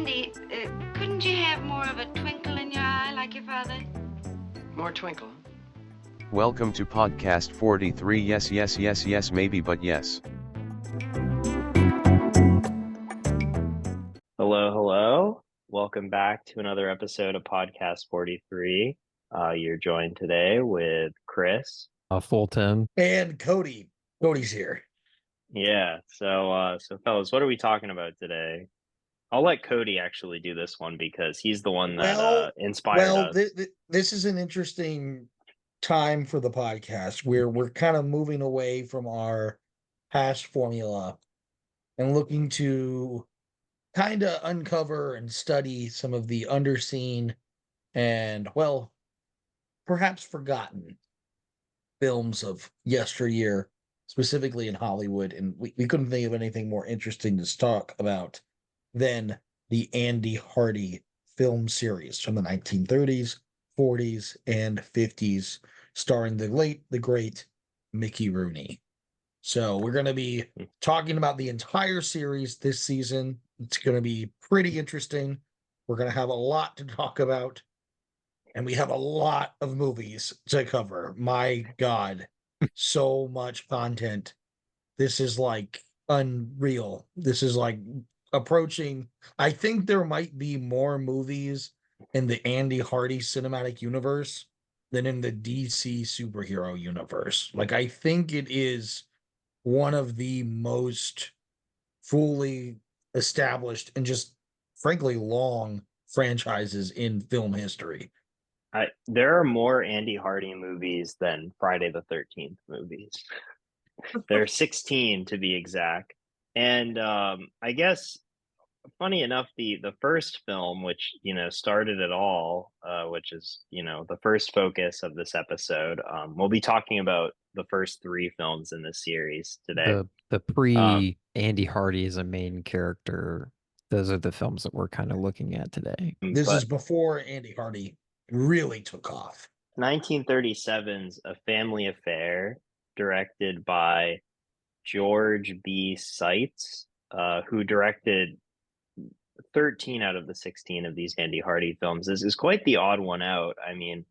Andy, couldn't you have more of a twinkle in your eye like your father? More twinkle. Welcome to podcast 43. Yes, yes, yes, yes, maybe, but yes. Hello, hello. Welcome back to another episode of podcast 43. You're joined today with Chris. Fulton. And Cody. Cody's here. Yeah, so fellas, what are we talking about today? I'll let Cody actually do this one because he's the one that inspired us. This is an interesting time for the podcast where we're kind of moving away from our past formula and looking to kind of uncover and study some of the underseen and, well, perhaps forgotten films of yesteryear, specifically in Hollywood. And we couldn't think of anything more interesting to talk about than the Andy Hardy film series from the 1930s, 40s, and 50s, starring the late, the great Mickey Rooney. So we're going to be talking about the entire series this season. It's going to be pretty interesting. We're going to have a lot to talk about, and we have a lot of movies to cover. My God, so much content. This is like unreal. This is like approaching. I think there might be more movies in the Andy Hardy cinematic universe than in the DC superhero universe. Like, I think it is one of the most fully established and just frankly long franchises in film history. There are more Andy Hardy movies than Friday the 13th movies. There are 16 to be exact. And I guess, funny enough, the first film, which, started it all, which is, the first focus of this episode, we'll be talking about the first three films in this series today. The pre Andy Hardy as a main character. Those are the films that we're kind of looking at today. This is before Andy Hardy really took off. 1937's A Family Affair, directed by George B. Seitz, who directed 13 out of the 16 of these Andy Hardy films. This is quite the odd one out. I mean,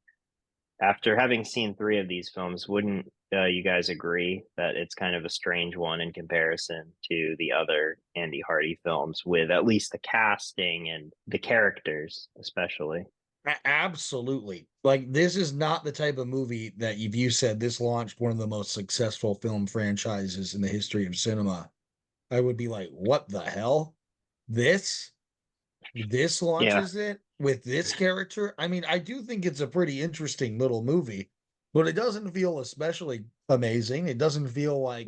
after having seen three of these films, wouldn't you guys agree that it's kind of a strange one in comparison to the other Andy Hardy films, with at least the casting and the characters, especially? Absolutely. Like, this is not the type of movie that, if you said this launched one of the most successful film franchises in the history of cinema, I would be like, what the hell? This launches it with this character? I mean, I do think it's a pretty interesting little movie, but it doesn't feel especially amazing. It doesn't feel like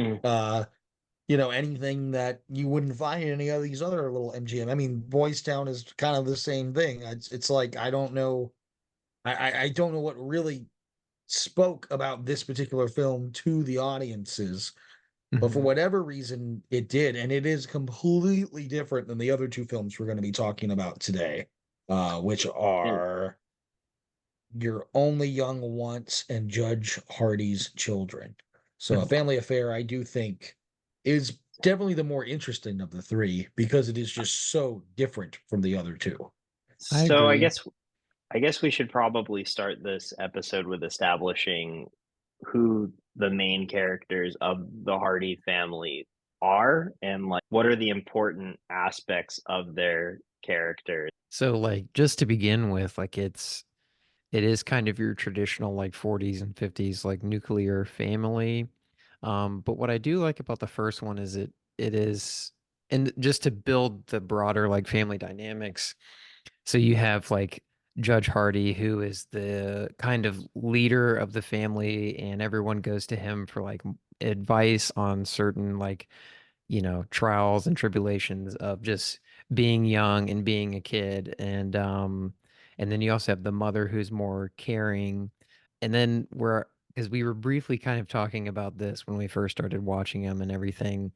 anything that you wouldn't find in any of these other little MGM. I mean, Boys Town is kind of the same thing. It's like, I don't know. I don't know what really spoke about this particular film to the audiences, but for whatever reason, it did. And it is completely different than the other two films we're going to be talking about today, which are You're Only Young Once and Judge Hardy's Children. So A Family Affair, I do think, is definitely the more interesting of the three because it is just so different from the other two. So I guess we should probably start this episode with establishing who the main characters of the Hardy family are and like what are the important aspects of their characters. So, like, just to begin with, like, it is kind of your traditional like 40s and 50s like nuclear family. But what I do like about the first one is it is, and just to build the broader like family dynamics. So you have like Judge Hardy, who is the kind of leader of the family, and everyone goes to him for like advice on certain like, trials and tribulations of just being young and being a kid. And then you also have the mother who's more caring. And then because we were briefly kind of talking about this when we first started watching them and everything.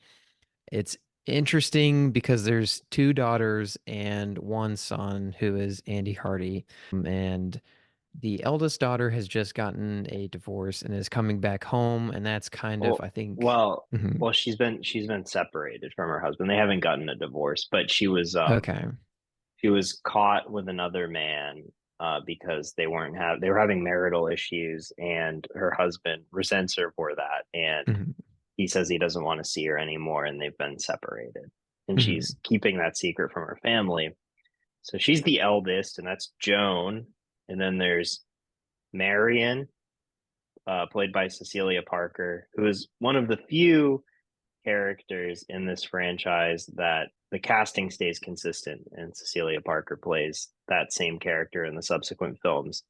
It's interesting because there's two daughters and one son who is Andy Hardy. And the eldest daughter has just gotten a divorce and is coming back home. And that's kind of, I think. Well, she's been separated from her husband. They haven't gotten a divorce, but she was Okay. she was caught with another man because they were having marital issues, and her husband resents her for that, and Mhm. he says he doesn't want to see her anymore, and they've been separated, and Mhm. she's keeping that secret from her family. So she's the eldest, and that's Joan, and then there's Marion, played by Cecilia Parker, who is one of the few characters in this franchise that the casting stays consistent, and Cecilia Parker plays that same character in the subsequent films.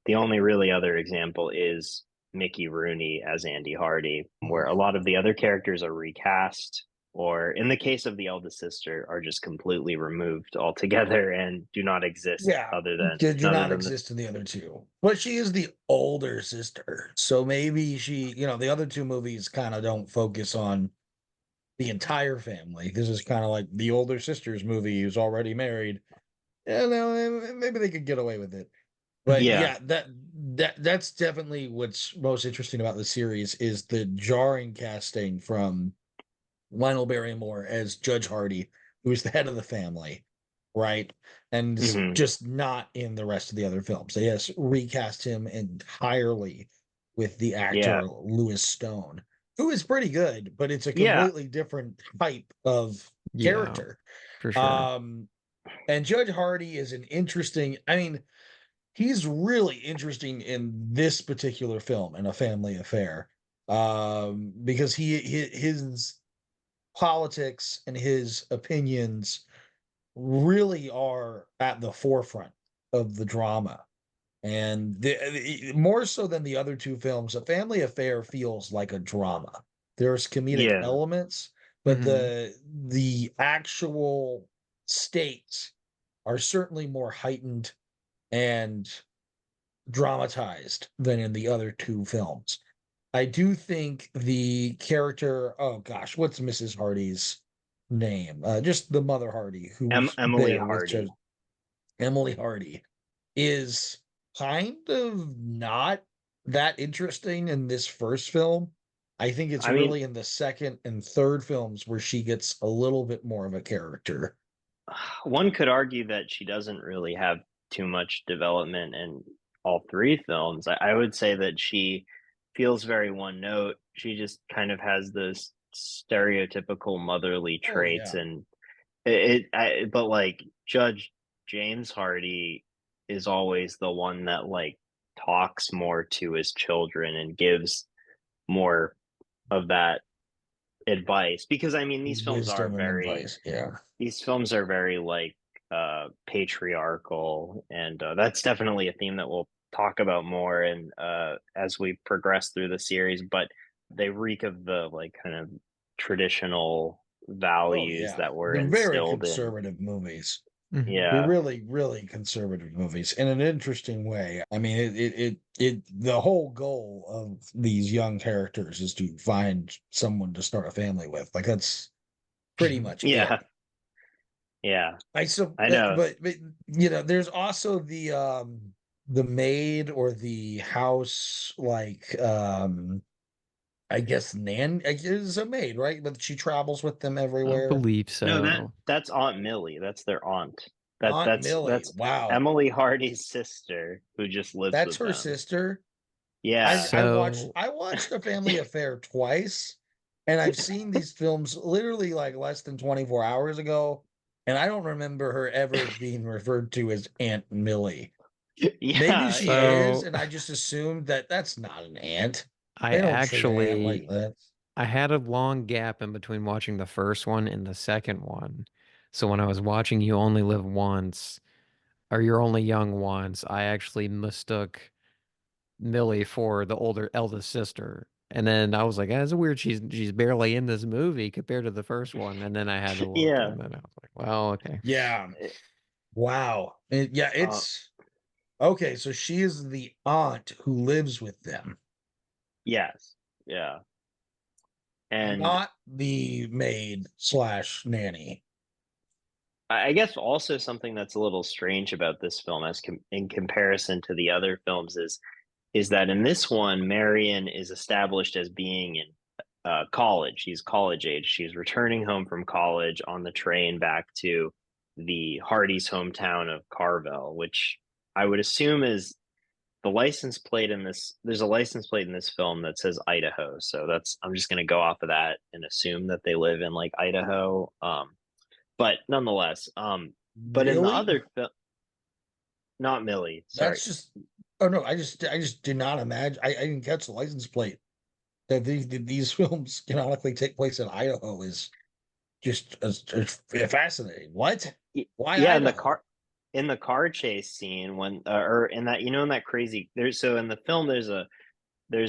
The only really other example is Mickey Rooney as Andy Hardy, where a lot of the other characters are recast, or in the case of the eldest sister, are just completely removed altogether and do not exist Yeah, other than did you other not than the exist in the other two? But she is the older sister, so maybe she, the other two movies kind of don't focus on the entire family. This is kind of like the older sister's movie who's already married. Maybe they could get away with it. But yeah. yeah, that's definitely what's most interesting about the series is the jarring casting from Lionel Barrymore as Judge Hardy, who's the head of the family, right? And Hmm. just not in the rest of the other films. They just recast him entirely with the Yeah. actor Louis Stone, who is pretty good, but it's a Yeah. completely different type of Yeah, character. for sure. Um, and Judge Hardy is an interesting, I mean, he's really interesting in this particular film, in A Family Affair, because his politics and his opinions really are at the forefront of the drama. And more so than the other two films, A Family Affair feels like a drama. There's comedic Yeah. elements, but Mhm. the actual stakes are certainly more heightened and dramatized than in the other two films. I do think the character, oh gosh, what's Mrs. Hardy's name? Just the Mother Hardy, who's Emily there with Judge Hardy. Emily Hardy, is kind of not that interesting in this first film. I think it's I mean, really in the second and third films where she gets a little bit more of a character. one could argue that she doesn't really have too much development in all three films. I would say that she feels very one note. She just kind of has this stereotypical motherly Oh traits, yeah. and but like Judge James Hardy is always the one that like talks more to his children and gives more of that advice, because I mean Wisdom and advice. Yeah. these films are very like patriarchal, and that's definitely a theme that we'll talk about more and as we progress through the series, but they reek of the like kind of traditional Oh values yeah. that were They're very instilled in. conservative movies. Mhm. They're Yeah. really, really conservative movies in an interesting way. I mean, the whole goal of these young characters is to find someone to start a family with. Like that's pretty much it. Yeah. Yeah. I But, know. there's also the maid or the house I guess Nan is a maid, right? But she travels with them I everywhere. believe No, so. that's Aunt Millie. That's their aunt. Aunt Millie. That's Wow. Emily Hardy's sister who just lives That's with her them. sister. I Yeah. I watched So I watched A Family Affair twice, and I've seen these films literally like less than 24 hours ago, and I don't remember her ever being referred to as Aunt Millie. Maybe Yeah, she yeah. is, so and I just assumed that that's not an aunt. I They don't treat an aunt actually like that. I had a long gap in between watching the first one and the second one. So when I was watching You Only Live Once or You're Only Young Once, I actually mistook Millie for the older eldest sister. And then I was like, that's weird. She's barely in this movie compared to the first one. And then I had to look, Yeah. and then I was like, well, okay. Yeah. Eh, Wow. Yeah, Uh, it's okay. So she is the aunt who lives with them, yes. Yeah. And not the maid slash nanny. I guess also something that's a little strange about this film in comparison to the other films is that in this one, Marion is established as being in college. She's college age. She's returning home from college on the train back to the Hardy's hometown of Carvel, which I would assume is the license plate in this. There's a license plate in this film that says Idaho, so I'm just going to go off of that and assume that they live in like Idaho. But nonetheless, but in the Really? other film, not Millie, sorry. That's just. Oh no, I just did not imagine. I didn't catch the license plate that these films canonically take place in Idaho is just fascinating. What? Why Yeah, Idaho? in the car chase scene when or in that, in that crazy there's so in the film there's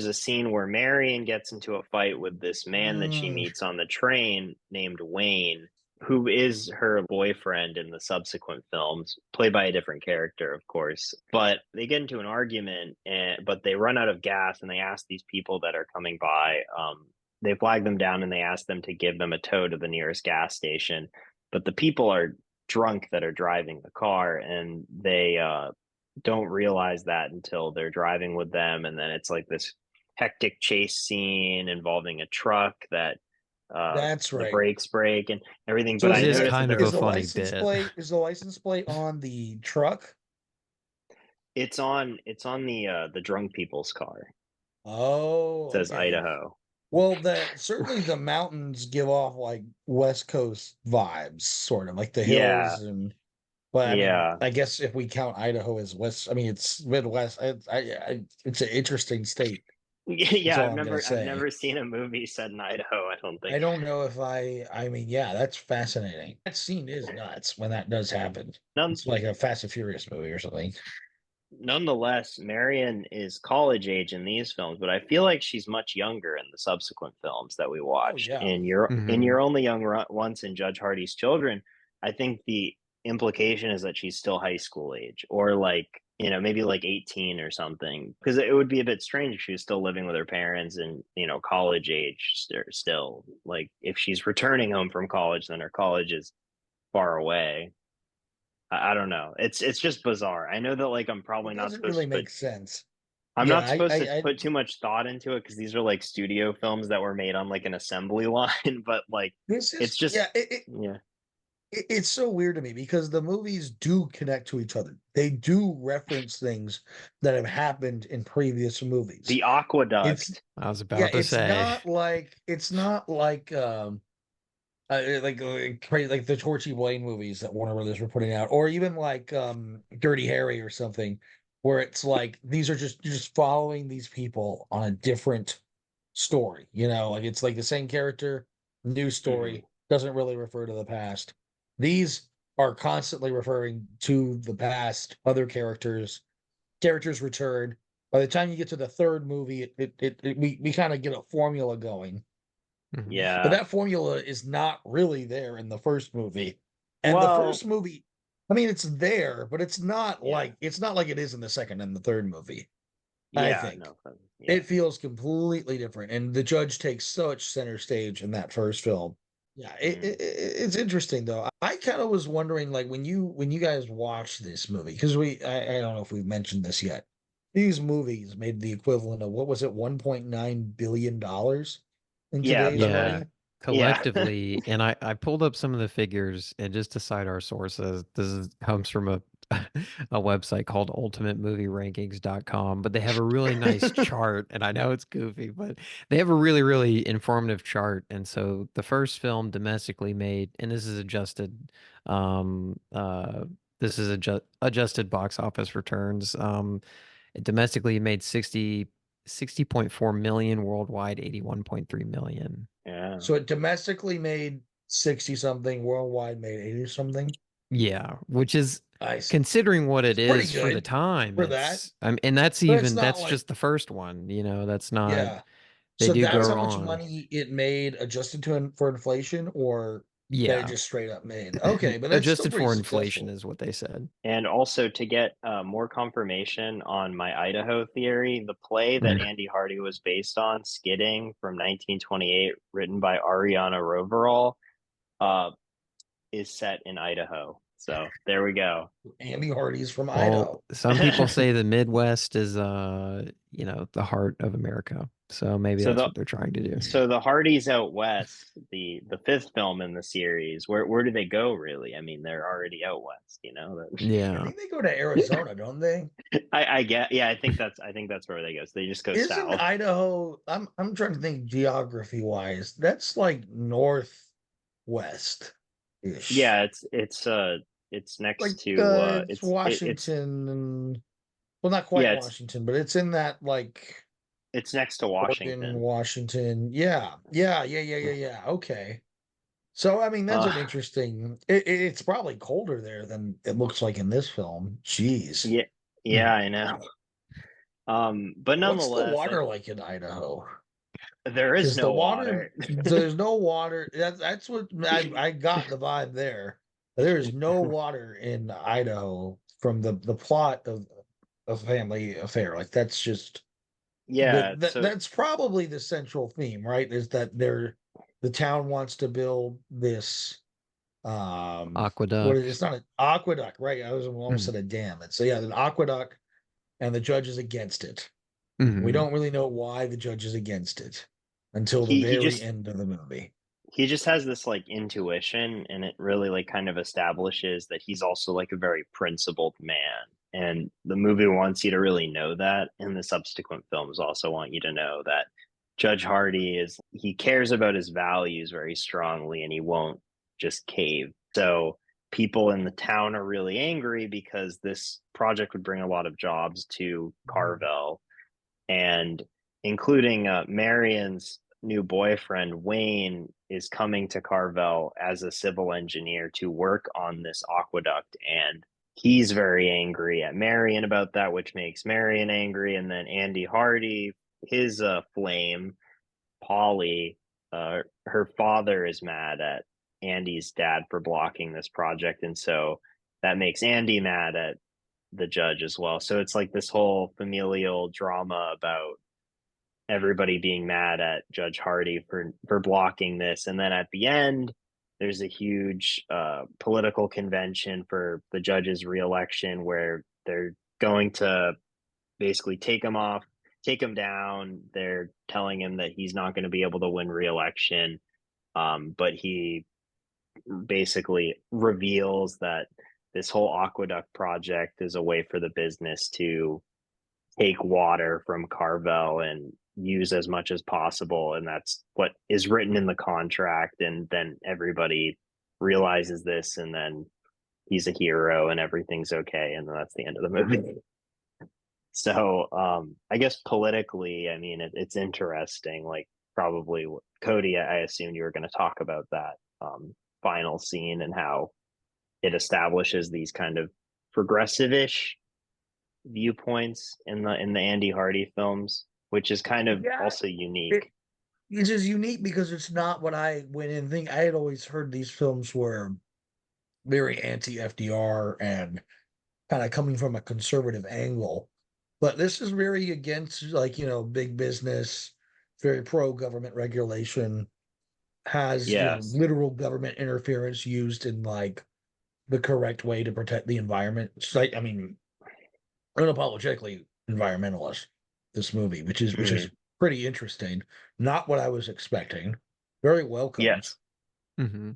a scene where Marion gets into a fight with this man that she Mm, meets on the train named Wayne, who is her boyfriend in the subsequent films, played by a different character, of course. But they get into an argument, but they run out of gas, and they ask these people that are coming by. They flag them down, and they ask them to give them a tow to the nearest gas station. But the people are drunk that are driving the car, and they don't realize that until they're driving with them, and then it's like this hectic chase scene involving a truck that that's the right. brakes break and everything. So But It I is noticed that kind of there a is the funny license bit. plate on the truck? it's on the drunk people's car. Oh, It says okay. Idaho. Well, that certainly the mountains give off like West Coast vibes, sort of like the Yeah, hills and. But I mean, yeah. I guess if we count Idaho as West, I mean it's Midwest. It's an interesting state. That's Yeah, all I'm gonna I've say. never seen a movie set in Idaho, I don't I think. don't know if I mean, yeah, that's fascinating. That scene is nuts when that does happen. None It's like a Fast and Furious movie or something. Nonetheless, Marion is college age in these films, but I feel like she's much younger in the subsequent films that we Oh watched. yeah. In Hmm. Your Only Young Once in Judge Hardy's Children, I think the implication is that she's still high school age, or like, maybe like 18 or something, because it would be a bit strange if she was still living with her parents and college age still. Like if she's returning home from college, then her college is far away. I don't know. It's just bizarre. I know that like It doesn't really make sense. I'm Yeah, not supposed to put too much thought into it because these are like studio films that were made on like an assembly line, but like this it's is just yeah, yeah. it's so weird to me because the movies do connect to each other. They do reference things that have happened in previous movies. The It's aqueduct. I was yeah, about to say. it's not like like the Torchy Blane movies that Warner Brothers were putting out, or even like Dirty Harry or something, where it's like these are just you're just following these people on a different story, like it's like the same character, new Mhm. story, doesn't really refer to the past. These are constantly referring to the past, other characters return. By the time you get to the third movie, we kind of get a formula going, Mhm. but Yeah. that formula is not really there in the first movie. And the Well, first movie, I mean, it's there, but yeah. it's not like it is in the second and the third movie. I Yeah, think no, yeah. it feels completely different, and the judge takes such center stage in that first film. Yeah, Mm. it's interesting though. I kind of was wondering, like when you guys watch this movie, because I don't know if we've mentioned this yet. These movies made the equivalent of what was it, $1.9 billion in Yeah, today's Yeah, money. yeah. collectively, and I pulled up some of the figures, and just to cite our sources, comes from a a website called ultimatemovierankings.com, but they have a really nice chart, and I know it's goofy, but they have a really, really informative chart. And so the first film domestically made, and um uh this is adjusted box office returns. It domestically made 60.4 million, worldwide 81.3 million. Yeah. So it domestically made 60 something, worldwide made 80 something. Yeah, which is, I see. considering what It's it pretty is for the good time, for that, and but it's not that's like, just the first one, that's not, yeah. they So do that's go how much on. money it made adjusted for inflation, or that it Yeah. just straight up made. Okay, but it's still Adjusted pretty for inflation successful. is what they said. And also to get more confirmation on my Idaho theory, the play that Mhm. Andy Hardy was based on, Skidding from 1928, written by Ariana Roverall, uh, is set in Idaho. So there we go. Andy Hardy's from Well, Idaho. some people say the Midwest is, you know, the heart of America. So maybe So that's the what they're trying to do. so the Hardys out west, the fifth film in the series, where do they go really? I mean, they're already out west, you know. I Yeah. think they go to Arizona, don't they? I get, yeah, I think that's where they go. So they just go Isn't south. Idaho? I'm trying to think geography wise. That's like northwest ish. Yeah, it's Like next to it's it's Washington and well, not quite yeah, Washington, but it's in that like it's next to Oregon, Washington. Washington. Yeah. Okay. So I mean, that's an Uh, interesting. It's probably colder there than it looks like in this film. Jeez, yeah, yeah, I know. But what's the nonetheless, water like in Idaho? there is Because the no water, water. there's no water. That's what I got the vibe there. There is no water in Idaho from the plot of a family affair. Like that's just Yeah, so that's probably the central theme, right? Is that the town wants to build this what is Aqueduct. it's not an aqueduct, right? I was almost Mm. said a dam. So yeah, an aqueduct, and the judge is against it. We Hmm. don't really know why the judge is against it until the he very just end of the movie. he just has this like intuition, and it really like kind of establishes that he's also like a very principled man. And the movie wants you to really know that, and the subsequent films also want you to know that Judge Hardy he cares about his values very strongly, and he won't just cave. So people in the town are really angry because this project would bring a lot of jobs to Carvel, and including Marion's new boyfriend Wayne is coming to Carvel as a civil engineer to work on this aqueduct, and he's very angry at Marion about that, which makes Marion angry. And then Andy Hardy, his flame, Polly, her father is mad at Andy's dad for blocking this project, and so that makes Andy mad at the judge as well. So it's like this whole familial drama about everybody being mad at Judge Hardy for blocking this. And then at the end, there's a huge political convention for the judge's reelection where they're going to basically take him down. They're telling him that he's not going to be able to win reelection. But he basically reveals that this whole aqueduct project is a way for the business to take water from Carvel and use as much as possible. And that's what is written in the contract. And then everybody realizes this, and then he's a hero and everything's okay. And then that's the end of the movie. So I guess politically, I mean, it's interesting. Like, probably Cody, I assumed you were going to talk about that final scene and how it establishes these kind of progressive-ish viewpoints in the Andy Hardy films, which is kind of Yeah, also it, unique. it's just unique because it's not what I went in think. I had always heard these films were very anti FDR and kind of coming from a conservative angle, but this is very against like big business, very pro government regulation, has Yes. literal government interference used in like the correct way to protect the environment. It's like I mean, unapologetically environmentalist. This movie, which is Mhm. pretty interesting. Not what I was expecting. Very welcomed, Yes. Hmm.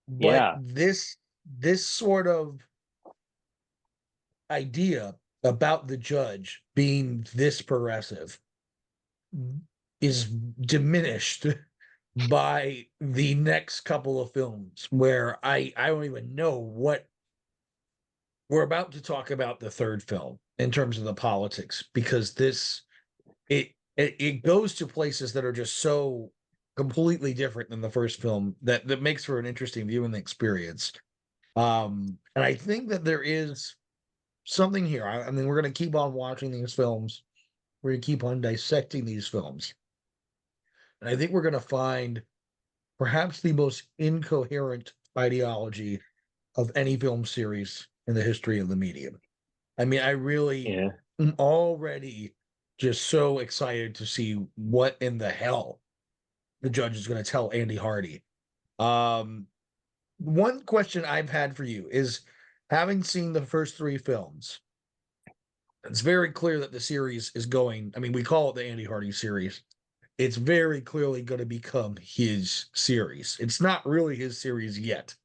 but Yeah. this sort of idea about the judge being this progressive is diminished by the next couple of films where I don't even know what we're about to talk about the third film in terms of the politics because it goes to places that are just so completely different than the first film that makes for an interesting viewing experience. And I think that there is something here. I mean, we're going to keep on watching these films. We're going to keep on dissecting these films. And I think we're going to find perhaps the most incoherent ideology of any film series in the history of the medium. I mean, I really Yeah. am already just so excited to see what in the hell the judge is going to tell Andy Hardy. Um, one question I've had for you is, having seen the first three films, it's very clear that the series is going. I mean, we call it the Andy Hardy series. It's very clearly going to become his series. It's not really his series yet,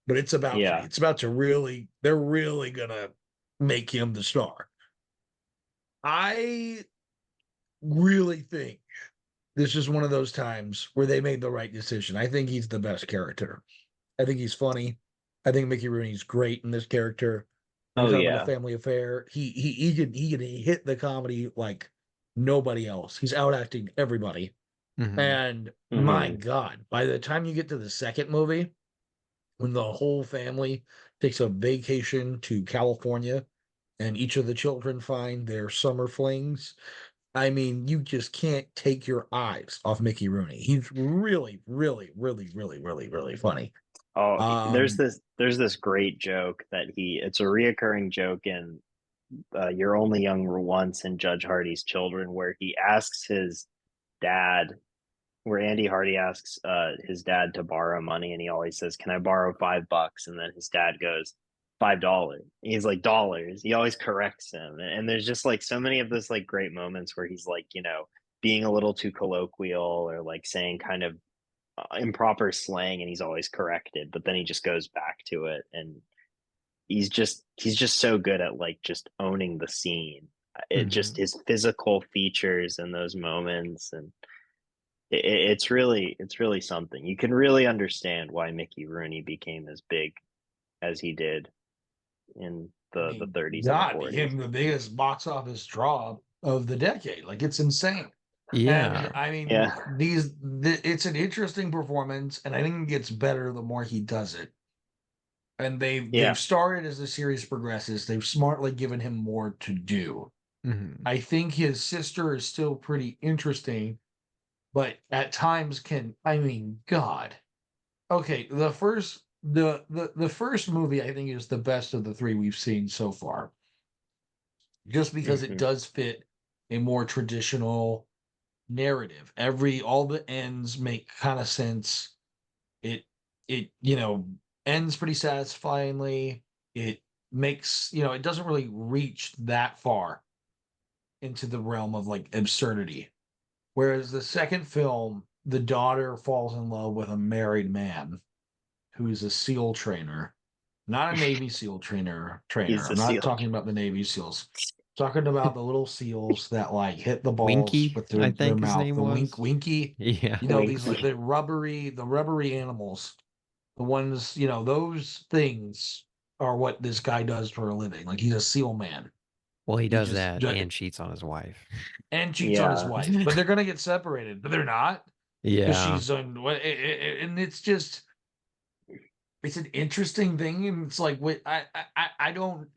but it's about to be. Yeah. It's about to really, they're really going to make him the star. I really think this is one of those times where they made the right decision. I think he's the best character. I think he's funny. I think Mickey Rooney's great in this character. When Oh you're talking about yeah. a family affair, he can hit the comedy like nobody else. He's out acting everybody. Mhm. And my Mhm. God, by the time you get to the second movie, when the whole family takes a vacation to California and each of the children find their summer flings, I mean, you just can't take your eyes off Mickey Rooney. He's really, really, really, really, really, really funny. Oh, Um, there's this great joke that it's a reoccurring joke in You're Only Young Once and Judge Hardy's Children, where he asks his dad, where Andy Hardy asks his dad to borrow money, and he always says, "Can I borrow $5?" And then his dad goes, $5. He's like, dollars. He always corrects him, and there's just like so many of those like great moments where he's like, being a little too colloquial or like saying kind of improper slang, and he's always corrected, but then he just goes back to it, and he's just so good at like just owning the scene. It just Mhm. his physical features in those moments, and it's really something. You can really understand why Mickey Rooney became as big as he did in I the mean, 30s and the God 40s. became the biggest box office draw of the decade. Like, it's insane. And Yeah. I mean, Yeah. it's an interesting performance, and I think it gets better the more he does it. And they've Yeah. started, as the series progresses, they've smartly given him more to do. Mhm. I think his sister is still pretty interesting, but at times I mean, God. Okay, the first movie I think is the best of the three we've seen so far, just because it Hmm. does fit a more traditional narrative. All the ends make kind of sense. It it ends pretty satisfyingly. It makes, it doesn't really reach that far into the realm of like absurdity. Whereas the second film, the daughter falls in love with a married man who's a SEAL trainer, not a Navy SEAL trainer. He's a I'm not seal. talking about the Navy SEALs. I'm talking about the little seals that like hit the balls Winky, with I their think his mouth. name The was. winky, Yeah. these Winky. the rubbery animals, the ones, those things are what this guy does for a living. Like, he's a SEAL man. Well, he He does just that and cheats on his wife. and cheats on his Yeah. wife, but they're gonna get separated, but they're not, because Yeah. she's on. And it's an interesting thing, and it's like, wait, I don't.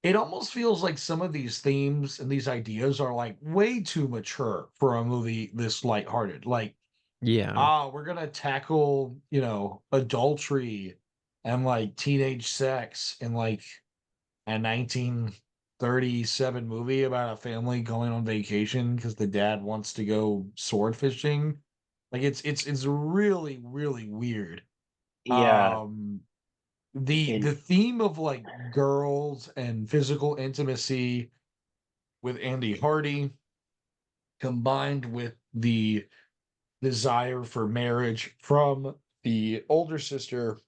It almost feels like some of these themes and these ideas are like way too mature for a movie this lighthearted. Like, Yeah. we're gonna tackle, adultery and like teenage sex in like a 1937 movie about a family going on vacation because the dad wants to go sword fishing. Like, it's really, really weird. Yeah. Um the And theme of like girls and physical intimacy with Andy Hardy, combined with the desire for marriage from the older sister.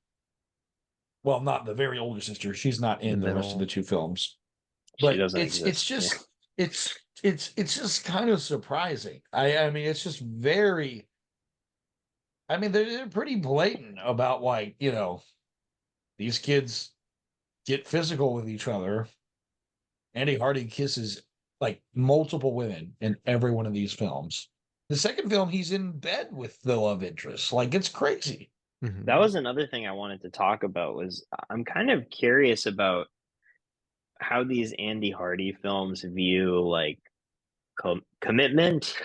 Well, not the very older sister. She's not The in the rest of the middle. two films. she But doesn't it's exist. Yeah. just it's just kind of surprising. I mean, it's just very. I mean, they're pretty blatant about, like, these kids get physical with each other. Andy Hardy kisses like multiple women in every one of these films. The second film, he's in bed with the love interest. Like, it's crazy. That Mhm. was another thing I wanted to talk about. Was I'm kind of curious about how these Andy Hardy films view like commitment,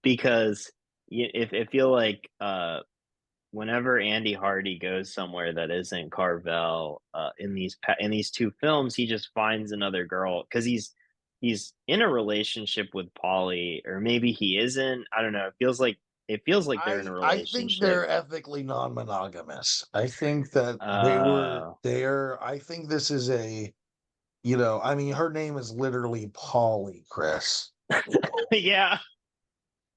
because if I feel like whenever Andy Hardy goes somewhere that isn't Carvel, in these two films, he just finds another girl because he's in a relationship with Polly, or maybe he isn't. I don't know. It feels like it feels like they're in a I think they're relationship. ethically non-monogamous. I think that Uh, I think this is a, you know, I mean, her name is literally Polly, Chris. yeah,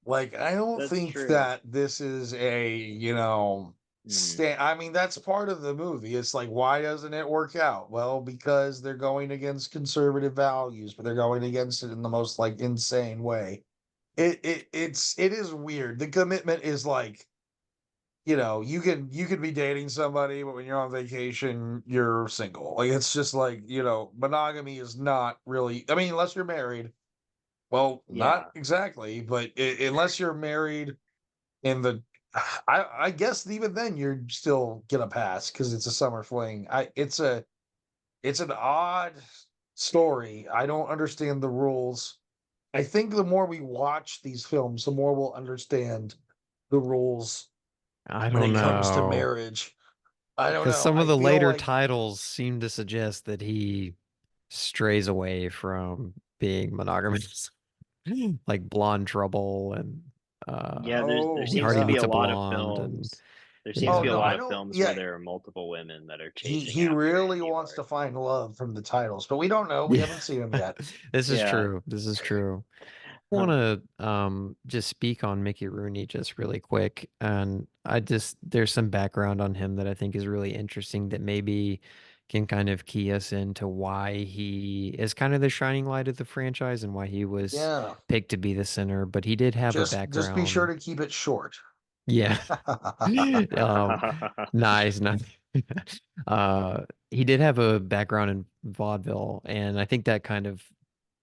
Like, I don't that's think true. that this is a, you know, Mm, I mean, that's part of the movie. It's like, why doesn't it work out? Well, because they're going against conservative values, but they're going against it in the most like insane way. It is weird. The commitment is like, you know, you could be dating somebody, but when you're on vacation, you're single. Like it's just like, you know, monogamy is not really, I mean, unless you're married. Well, not yeah. exactly, but unless you're married in the I guess even then you're still gonna pass because it's a summer fling. It's an odd story. I don't understand the rules. I think the more we watch these films, the more we'll understand the rules I when don't it comes to know. marriage. I don't Because know. some of I the feel later like titles seem to suggest that he strays away from being monogamous, like Blonde Trouble and Yeah, there oh He seems Hardly to be yeah. a Meets a lot of Blonde, and films. There seems to Oh be a yeah, no, lot I of don't films where yeah, there are multiple women that are he chasing he after really Andy wants to Hardy. find love from the titles, but we don't know. We yeah. haven't seen him yet. This is Yeah. true. This is true. Want to just speak on Mickey Rooney just really quick, and I just there's some background on him that I think is really interesting that maybe can kind of key us into why he is kind of the shining light of the franchise and why he was Yeah. picked to be the center. But he did have a Just be sure background. to keep it short. Yeah. um, nice, nice. He did have a background in vaudeville, and I think that kind of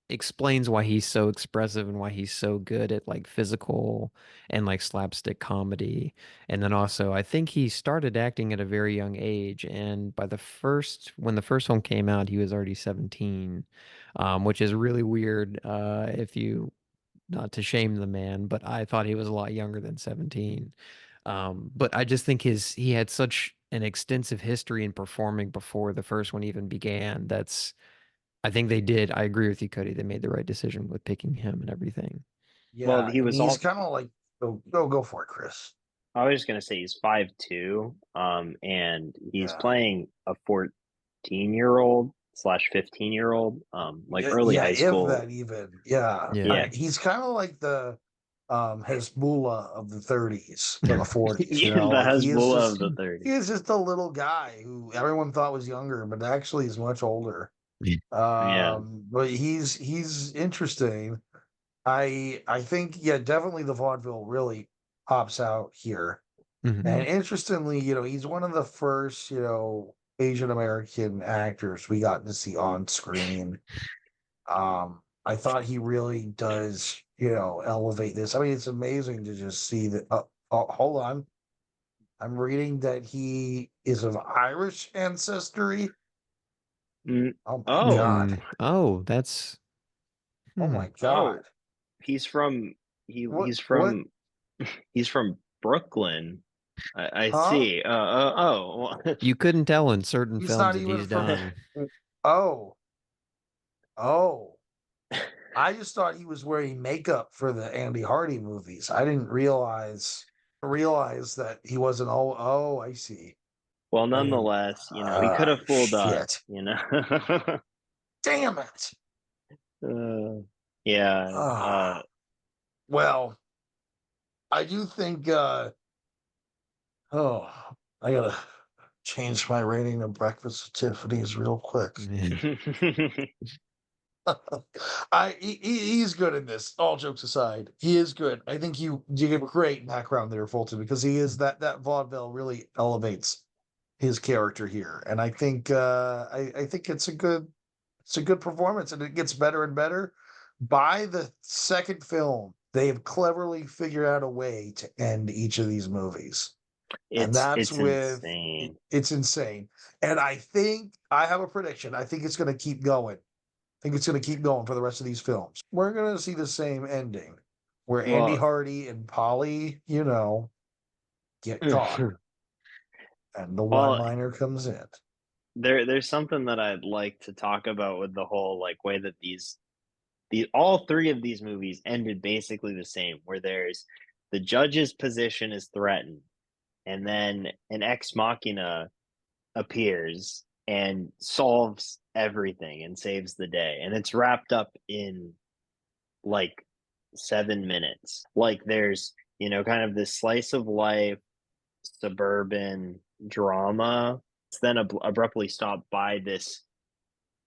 explains why he's so expressive and why he's so good at like physical and like slapstick comedy. And then also, I think he started acting at a very young age. And when the first one came out, he was already 17, which is really weird. If you, not to shame the man, but I thought he was a lot younger than 17. But I just think he had such an extensive history in performing before the first one even began. I think they did. I agree with you, Cody. They made the right decision with picking him and everything. Well, Yeah, he and was he's all. kind of like go for it, Chris. I was just gonna say he's 5'2", and he's Yeah. playing a 14-year-old slash 15-year-old, like Yeah, early yeah, high if school. that even. Yeah. Yeah. Yeah, He's kind of like the Hezbollah of the 30s or the 40s, you yeah, know, the like Hezbollah of the he 30s. is just a little guy who everyone thought was younger, but actually is much older. Yeah. But he's interesting. I think yeah, definitely the vaudeville really pops out here. And Hmm. interestingly, you know, he's one of the first, you know, Asian American actors we got to see on screen. I thought he really does, you know, elevate this. I mean, it's amazing to just see that. Hold on, I'm reading that he is of Irish ancestry. Mm, Oh my oh, god! Oh, that's Oh hmm. my god! oh, he's from What? he's What? from he's from Brooklyn. I Huh? see. Oh, You couldn't tell in certain He's films not that even he's from. done. Oh, oh! I just thought he was wearing makeup for the Andy Hardy movies. I didn't realize that he wasn't. Oh, I see. well, I didn't. nonetheless, he could have fooled Shit! us. Damn it! Uh, yeah. Ah, well, I do think. Oh, I gotta change my rating of Breakfast at Tiffany's real quick. He's good in this. All jokes aside, he is good. I think you give a great background there, Fulton, because he is that vaudeville really elevates his character here, and I think I think it's a good performance, and it gets better and better. By the second film, they have cleverly figured out a way to end each of these movies, and that's it's with insane. it's insane. And I think I have a prediction. I think it's going to keep going. I think it's going to keep going for the rest of these films. We're going to see the same ending where Andy Well, Hardy and Polly, you know, get caught and the one well, liner comes in. there's something that I'd like to talk about with the whole like way that the all three of these movies ended basically the same, where there's the judge's position is threatened, and then an ex machina appears and solves everything and saves the day, and it's wrapped up in like 7 minutes. Like there's, kind of this slice of life suburban drama. It's then abruptly stopped by this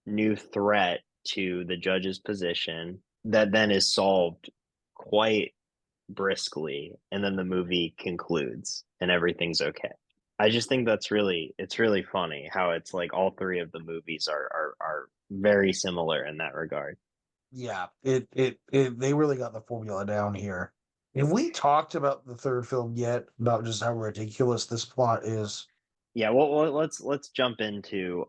new threat to the judge's position that then is solved quite briskly, and then the movie concludes and everything's okay. I just think it's really funny how it's like all three of the movies are very similar in that regard. Yeah, they really got the formula down here. Have we talked about the third film yet? About just how ridiculous this plot is? Yeah, well, let's jump into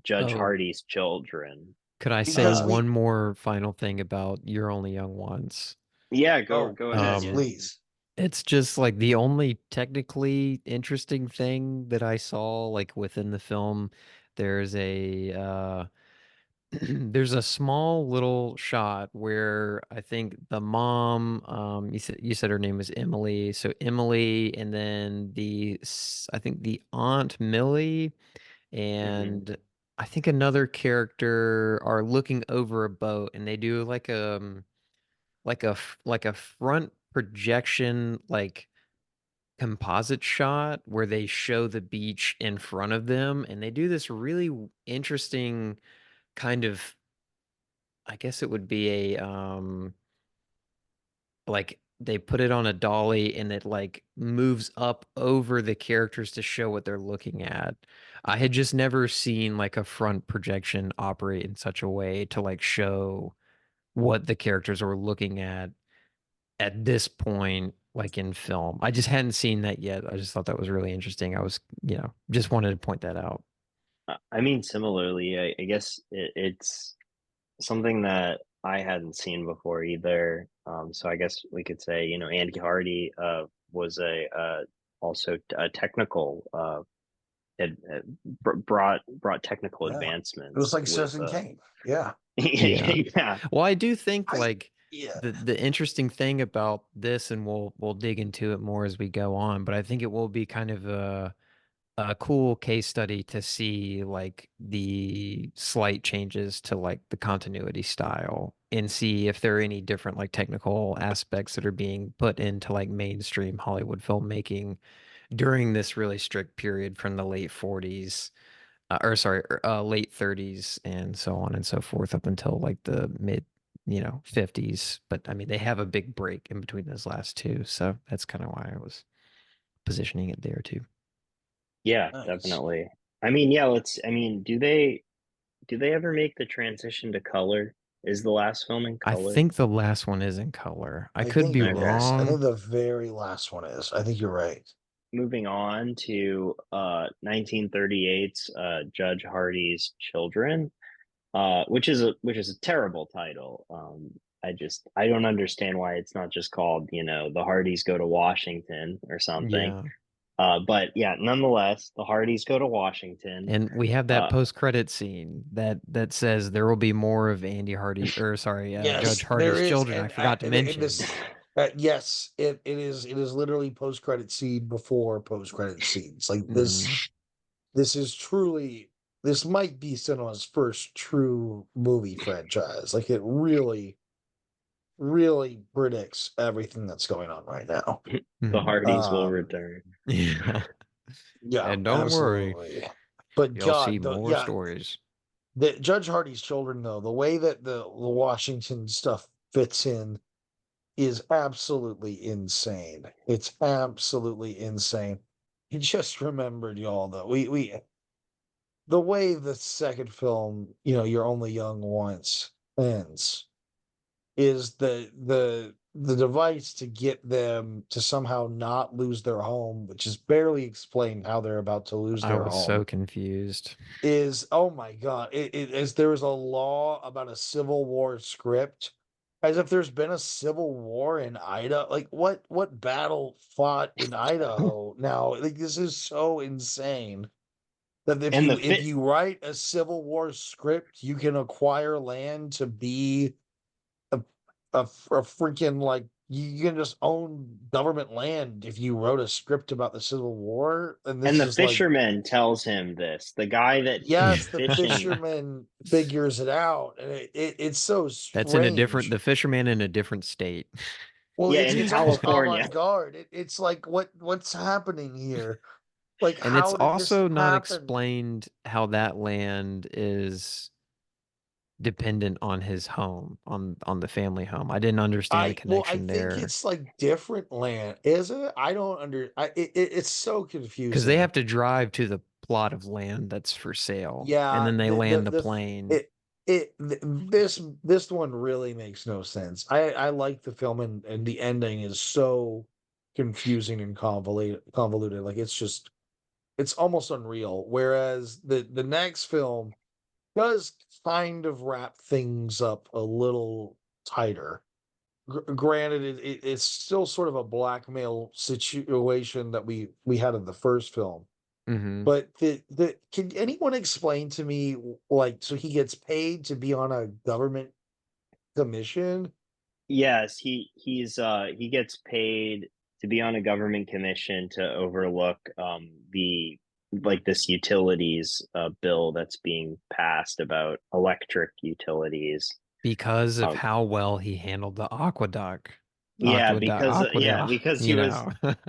Judge Oh, Hardy's children. could I say Because one more final thing about You're Only Young Once? Yeah, oh, go ahead. yes, Yeah. please. It's just like the only technically interesting thing that I saw like within the film. There's a there's a small little shot where I think the mom, you said her name was Emily, so Emily, and then I think the aunt Millie, Hmm. and I think another character are looking over a boat, and they do like a front projection like composite shot where they show the beach in front of them, and they do this really interesting kind of, I guess it would be a like they put it on a dolly and it like moves up over the characters to show what they're looking at. I had just never seen like a front projection operate in such a way to like show what the characters were looking at this point, like in film. I just hadn't seen that yet. I just thought that was really interesting. I was, just wanted to point that out. I mean, similarly, I guess it's something that I hadn't seen before either. So I guess we could say, Andy Hardy was a also a technical brought technical Yeah, it was advancements like with Citizen Kane. Yeah, Yeah. yeah. Well, I do think I like yeah. the interesting thing about this, and we'll dig into it more as we go on, but I think it will be kind of a cool case study to see like the slight changes to like the continuity style and see if there are any different like technical aspects that are being put into like mainstream Hollywood filmmaking during this really strict period from the late 40s or sorry, late 30s and so on and so forth up until like the mid, 50s. But I mean, they have a big break in between those last two, so that's kind of why I was positioning it there too. Yeah, Nice. definitely. I mean, yeah, I mean, do they ever make the transition to color? Is the last film in I color? think the last one is in color. I I could think be Okay. yes. I wrong. think the very last one is. I think you're right. Moving on to 1938's Judge Hardy's Children, which is a terrible title. I don't understand why it's not just called, The Hardys Go to Washington or something. Yeah. But yeah, nonetheless, the Hardys go to Washington. And we have that Uh, post-credit scene that says there will be more of Andy Hardy, or sorry, Judge Yes, there Hardy's is, children. I and forgot to in mention. this, yes, it is literally post credit scene before post credit scenes. Like Mhm. this is truly, this might be cinema's first true movie franchise. Like it really predicts everything that's going on right now. the Mhm. Hardys will Um, return. Yeah. yeah, And don't worry, absolutely. But you'll see God, more stories. the Judge Hardy's children, though, the way that the Washington stuff fits in is absolutely insane. It's absolutely insane. You just remembered, y'all, though. We the way the second film, You're Only Young Once ends is the device to get them to somehow not lose their home, which is barely explained how they're about to lose I their was so home, confused. is oh my god, it is there is a law about a Civil War script, as if there's been a civil war in Idaho. Like what battle fought in Idaho now? Like this is so insane that if And the fit you write a Civil War script, you can acquire land to be a freaking like you can just own government land if you wrote a script about the Civil War, and And this the is like, fisherman tells him this. The guy that is yes, the fishing. fisherman figures it out, and it's so That's in a different, strange. the fisherman in a different state. Well, Yeah, it's in it's almost California. avant-garde. It's like what's happening here? Like, And it's how did this also not happen? explained how that land is dependent on his home, on the family home. I didn't understand the I connection think there it's like different land, is it? I don't under. It's so because they confusing. have to drive to the plot of land that's for sale, and Yeah, then they land the plane. this one really makes no sense. I like the film, and the ending is so confusing and convoluted. Like, it's almost unreal. Whereas the next film does kind of wrap things up a little tighter. Granted, it's still sort of a blackmail situation that we had in the first film. Hmm. But the can anyone explain to me, like, so he gets paid to be on a government commission? Yes, he gets paid to be on a government commission to overlook the like this utilities bill that's being passed about electric utilities. Because of Um, how well he handled the yeah, aqueduct, because he you was know.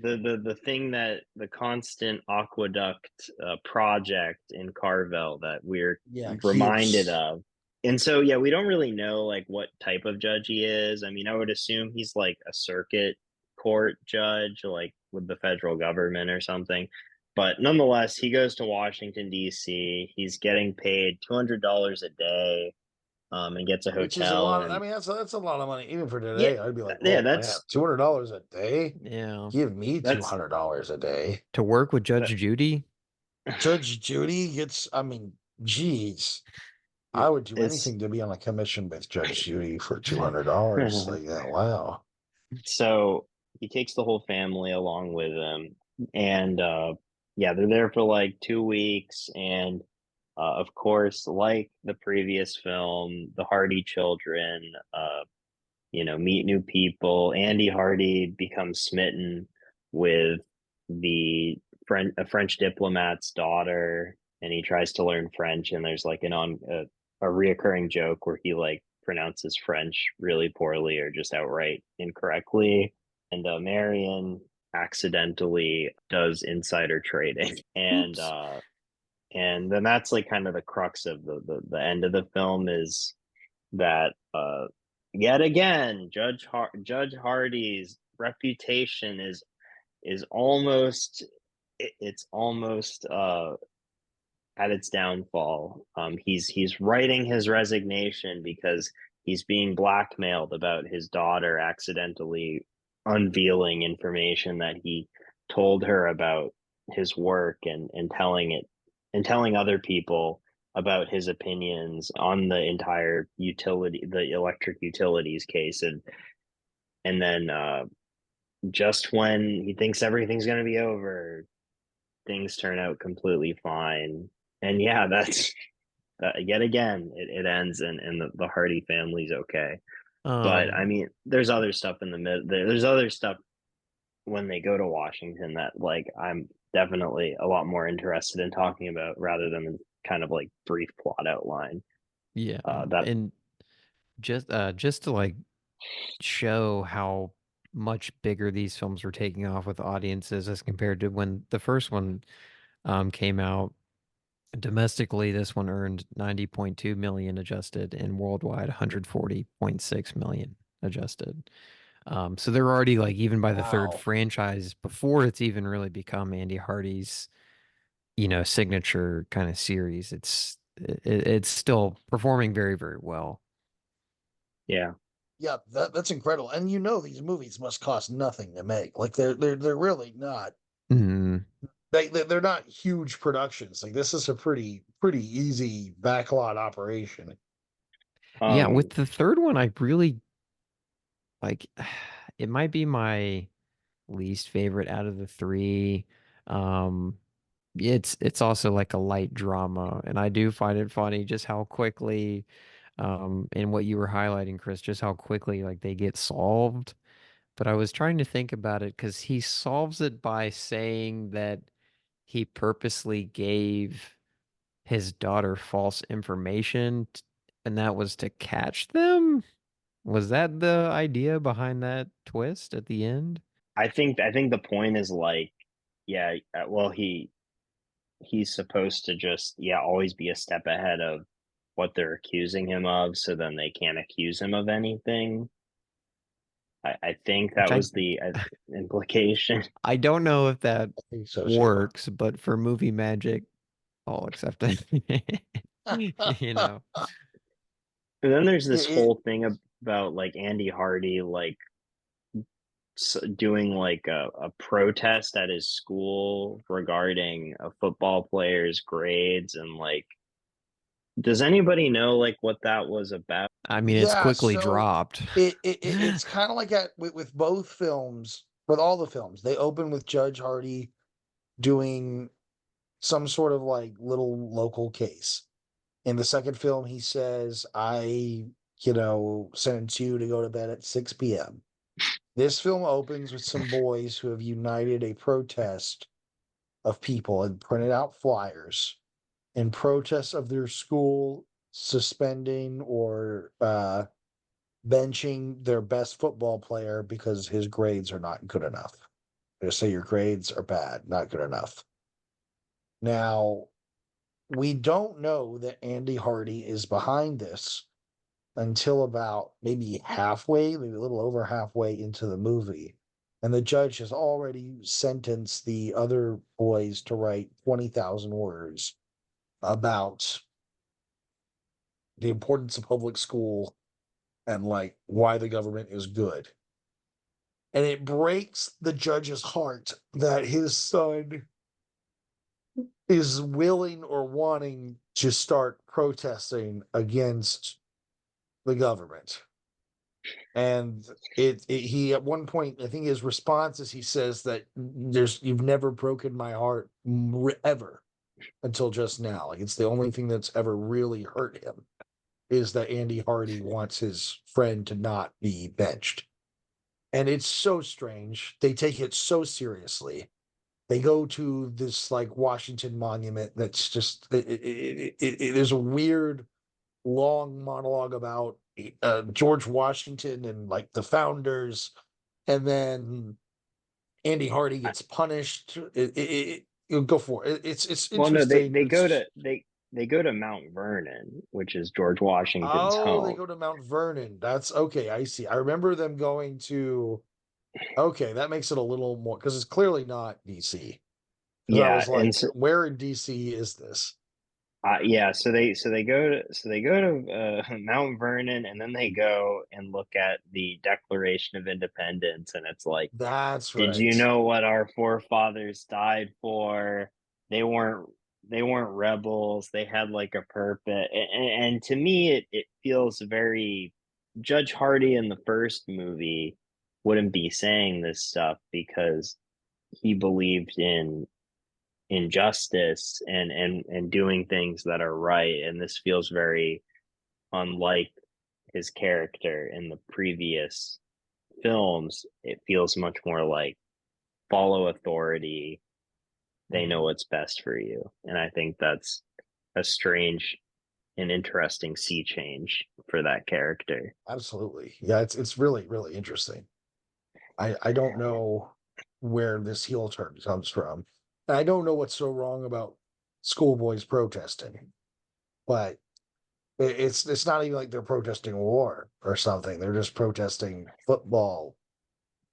the thing that the constant aqueduct project in Carvel that we're Yeah, reminded keeps. of. And so yeah, we don't really know like what type of judge he is. I mean, I would assume he's like a circuit court judge, like with the federal government or something. But nonetheless, he goes to Washington D.C. He's getting paid $200 a day, and gets a Which is a hotel. lot. I And mean, that's a lot of money even for yeah, today. I'd be like, yeah, oh man, that's $200 a day. Yeah. Give me two that's hundred dollars a day. To work with Judge that. Judy. Judge Judy gets. I mean, geez, I would do It's anything to be on a commission with Judge Judy for $200. Like, yeah, wow. so he takes the whole family along with him, and yeah, they're there for like 2 weeks, and of course, like the previous film, the Hardy children, meet new people. Andy Hardy becomes smitten with a French diplomat's daughter, and he tries to learn French. And there's like a reoccurring joke where he like pronounces French really poorly or just outright incorrectly. And Marion accidentally does insider trading, Oops. and then that's like kind of the crux of the end of the film is that yet again Judge Hardy's reputation is almost it's almost at its downfall. He's writing his resignation because he's being blackmailed about his daughter accidentally unveiling information that he told her about his work, and telling other people about his opinions on the entire the electric utilities case. And then just when he thinks everything's going to be over, things turn out completely fine. And yeah, that's yet again, it ends, and the Hardy family's okay. But I Um, mean, there's other stuff in the mid. There's other stuff when they go to Washington that like I'm definitely a lot more interested in talking about rather than the kind of like brief plot outline. yeah. That And just to like show how much bigger these films were taking off with audiences as compared to when the first one came out. Domestically, this one earned 90.2 million adjusted and worldwide 140.6 million adjusted. So they're already like even by the third Wow. franchise before it's even really become Andy Hardy's, signature kind of series. It's still performing very, very well. yeah. Yeah, that's incredible. And these movies must cost nothing to make. Like, they're really not. Mhm. They're not huge productions. Like, this is a pretty easy backlot operation. Yeah, with Um, the third one, I really like it might be my least favorite out of the three. Um, it's also like a light drama, and I do find it funny just how quickly And what you were highlighting, Chris, just how quickly like they get solved. But I was trying to think about it because he solves it by saying that he purposely gave his daughter false information, and that was to catch them. Was that the idea behind that twist at the end? I think the point is like, yeah, well, he's supposed to just, yeah, always be a step ahead of what they're accusing him of, so then they can't accuse him of anything. I think Which that was the implication. I don't know if that I think so too. works, but for movie magic, I'll accept it. You know. And then there's this It, whole thing about like Andy Hardy like doing like a protest at his school regarding a football player's grades, and like, does anybody know like what that was about? I mean, it's yeah, quickly so dropped. it's kind of like with both films, with all the films, they open with Judge Hardy doing some sort of like little local case. In the second film, he says, I, sentenced you to go to bed at 6 p.m. This film opens with some boys who have united a protest of people and printed out flyers in protest of their school suspending or benching their best football player because his grades are not good enough. They say your grades are bad, not good enough. Now, we don't know that Andy Hardy is behind this until about maybe halfway, maybe a little over halfway into the movie. And the judge has already sentenced the other boys to write 20,000 words about the importance of public school and like why the government is good. And it breaks the judge's heart that his son is willing or wanting to start protesting against the government. And he at one point, I think his response is he says that you've never broken my heart ever until just now. Like it's the only thing that's ever really hurt him is that Andy Hardy wants his friend to not be benched. And it's so strange. They take it so seriously. They go to this like Washington monument that's just it is a weird long monologue about George Washington and like the founders, and then Andy Hardy gets punished. You go for it. It's Well, no, they interesting. they go It's to they go to Mount Vernon, which is George Washington's oh, they home. go to Mount Vernon. That's okay. I see. I remember them going to. Okay, that makes it a little more because it's clearly not DC. Because I Yeah, was and like, so, where in DC is this? yeah, so they go to Mount Vernon, and then they go and look at the Declaration of Independence, and it's like, That's did you right. know what our forefathers died for? They weren't they weren't rebels. They had like a purpose. And to me, it feels very, Judge Hardy in the first movie wouldn't be saying this stuff because he believed in justice and doing things that are right. And this feels very unlike his character in the previous films. It feels much more like follow authority. They know what's best for you. And I think that's a strange and interesting sea change for that character. Absolutely. Yeah, it's really, really interesting. I don't know where this heel turn comes from. And I don't know what's so wrong about schoolboys protesting, but it's not even like they're protesting war or something. They're just protesting football.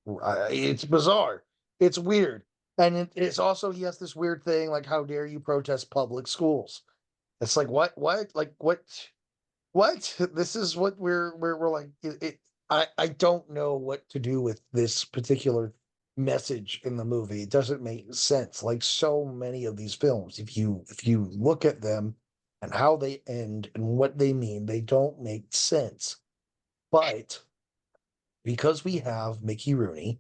It's bizarre. It's weird. And it's also he has this weird thing like how dare you protest public schools? It's like what like what this is what we're like I don't know what to do with this particular message in the movie. It doesn't make sense like so many of these films. If you look at them and how they end and what they mean, they don't make sense. But because we have Mickey Rooney,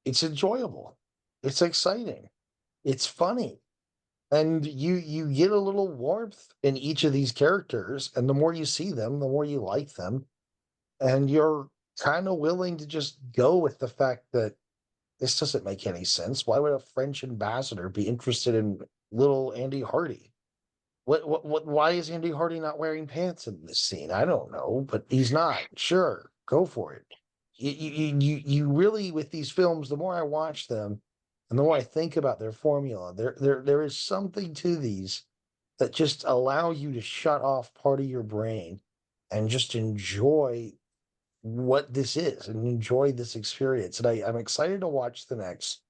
it's enjoyable, it's exciting, it's funny. And you get a little warmth in each of these characters, and the more you see them, the more you like them, and you're kind of willing to just go with the fact that this doesn't make any sense. Why would a French ambassador be interested in little Andy Hardy? Why is Andy Hardy not wearing pants in this scene? I don't know, but he's not. Sure, go for it. You really, with these films, the more I watch them and the more I think about their formula, there is something to these that just allow you to shut off part of your brain and just enjoy what this is and enjoy this experience. And I'm excited to watch the next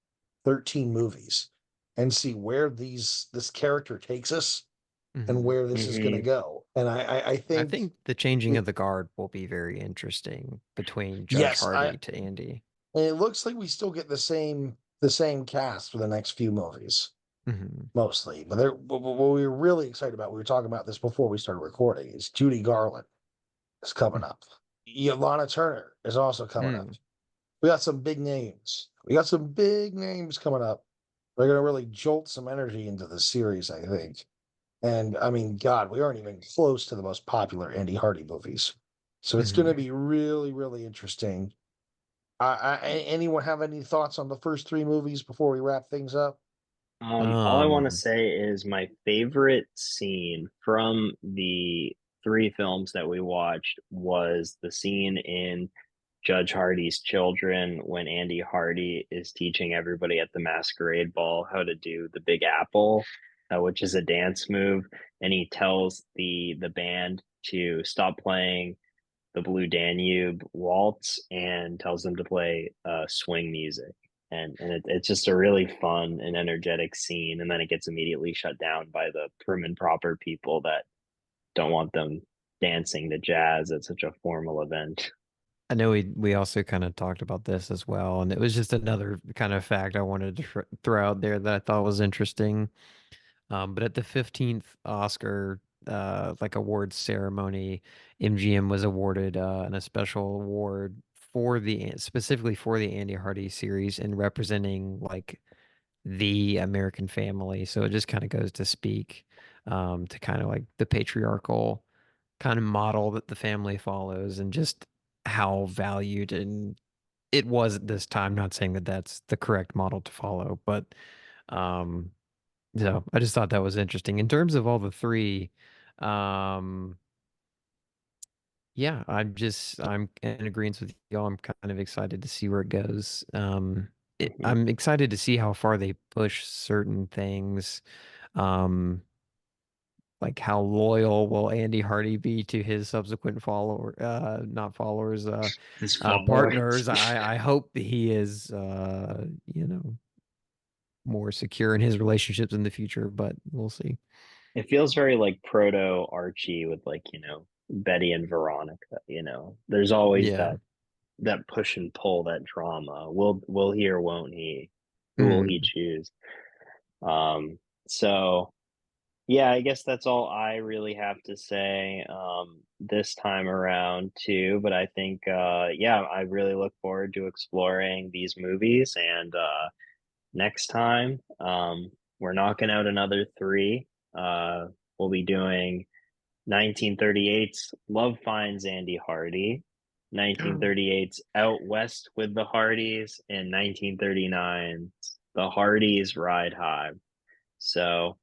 13 movies and see where this character takes us and Mhm. where this is going to go. And I I think, think the changing of the guard will be very interesting between Judge yes, Hardy to Andy. and it looks like we still get the same cast for the next few movies, Hmm. mostly. But what we were really excited about, we were talking about this before we started recording, is Judy Garland is coming up. Lana Turner is also coming up. We got some big names. We got some big names coming up. They're going to really jolt some energy into the series, I think. And I mean, God, we aren't even close to the most popular Andy Hardy movies. So it's going to be really, really interesting. Anyone have any thoughts on the first three movies before we wrap things up? All I want to Um, say is my favorite scene from the three films that we watched was the scene in Judge Hardy's Children when Andy Hardy is teaching everybody at the masquerade ball how to do the Big Apple, which is a dance move, and he tells the band to stop playing the Blue Danube waltz and tells them to play swing music. It's just a really fun and energetic scene, and then it gets immediately shut down by the prim and proper people that don't want them dancing to jazz at such a formal event. I know we also kind of talked about this as well, and it was just another kind of fact I wanted to throw out there that I thought was interesting. But at the 15th Oscar like awards ceremony, MGM was awarded a special award for specifically for the Andy Hardy series and representing like the American family. So it just kind of goes to speak to kind of like the patriarchal kind of model that the family follows and just how valued and it was at this time. Not saying that that's the correct model to follow, but um, so I just thought that was interesting. In terms of all the three, um, yeah, I'm in agreement with y'all. I'm kind of excited to see where it goes. Mhm. I'm excited to see how far they push certain things. Um, like how loyal will Andy Hardy be to his subsequent not followers, His followers. partners. I hope he is, more secure in his relationships in the future, but we'll see. It feels very like proto Archie with like, Betty and Veronica, There's always Yeah. that push and pull, that drama. Will he or won't he? Who will he Mhm. choose? So yeah, I guess that's all I really have to say this time around too. But I think yeah, I really look forward to exploring these movies and next time we're knocking out another three. We'll be doing 1938's Love Finds Andy Hardy, 1938's Out West with the Hardys, and 1939's The Hardys Ride High. So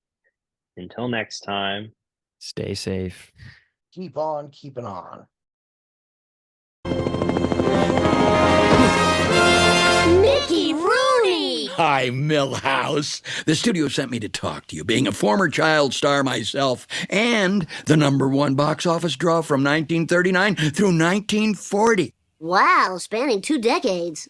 until next time, Stay safe. Keep on keeping on. Mickey Rooney! Hi, Millhouse. The studio sent me to talk to you, being a former child star myself and the #1 box office draw from 1939 through 1940. Wow, spanning 2 decades.